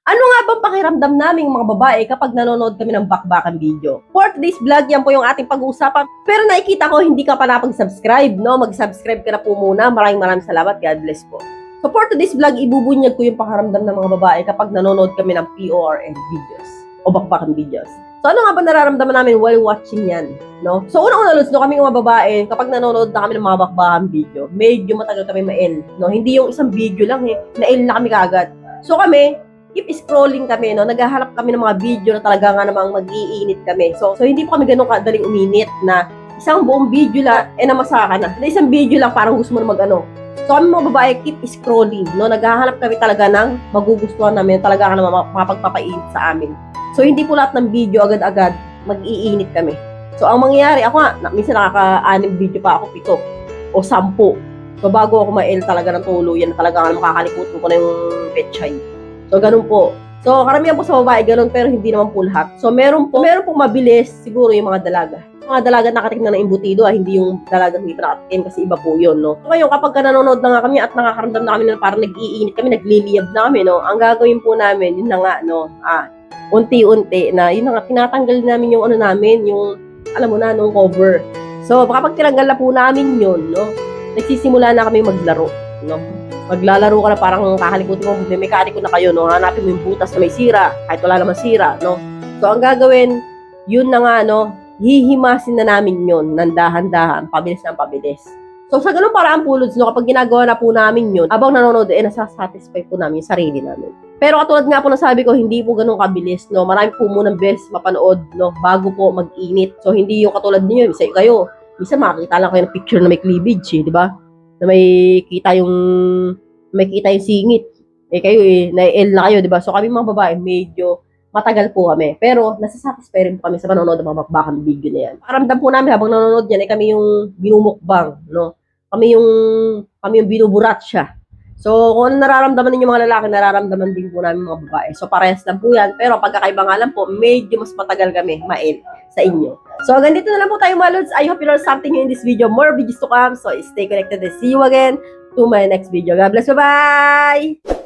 Ano nga bang pakiramdam naming mga babae kapag nanonood kami ng bakbakan video? For today's vlog, yan po yung ating pag-uusapan. Pero nakikita ko hindi ka pa napag-subscribe, no? Mag-subscribe ka na po muna. Maraming salamat. God bless po. So for today's vlog, ibubunyag ko yung pakiramdam ng mga babae kapag nanonood kami ng PORN videos o bakbakan videos. So ano nga ba nararamdaman namin while watching yan? No? So unang-una, no, kami mga babae, kapag nanonood na kami ng mga bakbakan video, medyo matagal kami ma-L. No? Hindi yung isang video lang na-L na kami kagad. So kami, keep scrolling kami, no? Naghahanap kami ng mga video na talaga nga namang mag-iinit kami. So hindi pa kami ganun kadaling uminit na isang buong video lang, namasa ka na. Na isang video lang, parang gusto mo na mag-ano. So kami mga babae, keep scrolling, no? Naghahanap kami talaga ng magugustuhan namin, talaga nga namang mapagpapainit sa amin. So hindi po lahat ng video agad-agad mag-iinit kami. So ang mangyayari, ako nga, minsan nakaka-anim video pa ako, 7 o 10. So bago ako ma-L talaga ng tuluyan, talaga nga makakalimutan ko na yung petchay. So, ganun po. So, karamihan po sa babae, ganun, pero hindi naman po lahat. So, meron po mabilis, siguro yung mga dalaga. Mga dalaga nakatikim na ng imbutido, hindi yung dalaga hindi pa nakatikim kasi iba po yun, no? So, ngayon, kapag nanonood na nga kami at nakakaramdam na kami na parang nag-iinit kami, nagliliyab na kami, no? Ang gagawin po namin, yun na nga, no? Unti-unti na, yun na nga, tinatanggal namin yung ano namin, yung, alam mo na, nung cover. So, kapag tinanggal na po namin yun, no? Nagsisimula na kami maglaro, no? Maglalaro ka na parang kakalikutin mo, may mekaniko na kayo, no? Hanapin mo yung butas na may sira, kahit wala naman sira, no? So, ang gagawin, yun na nga, no? Hihimasin na namin yun, ng dahan-dahan, pabilis ng pabilis. So, sa ganun paraan po, Lods, no? Kapag ginagawa na po namin yun, habang nanonood, nasasatisfy po namin yung sarili namin. Pero katulad nga po na sabi ko, hindi po ganun kabilis, no? Marami po munang beses mapanood, no? Bago po mag-init. So, hindi yung katulad niyo, isa kayo. Minsan makakita lang kayo ng picture na may cleavage, di ba? Na may kita yung singit. Kayo na-L na kayo, di ba? So kami mga babae, medyo matagal po kami. Pero nasasatisfy rin po kami sa panonood ng mga bakbakan video na yan. Pakiramdam po namin habang nanonood yan, kami yung binumukbang, no? Kami yung binuburat siya. So kung ano nararamdaman ninyo mga lalaki, nararamdaman din po namin mga babae. So parehas lang po yan. Pero pagkakaiba nga lang po, medyo mas matagal kami ma-L sa inyo. So, ganito na lang po tayo mga Lods. I hope you learned something new in this video. More videos to come. So, stay connected and see you again to my next video. God bless. Bye-bye!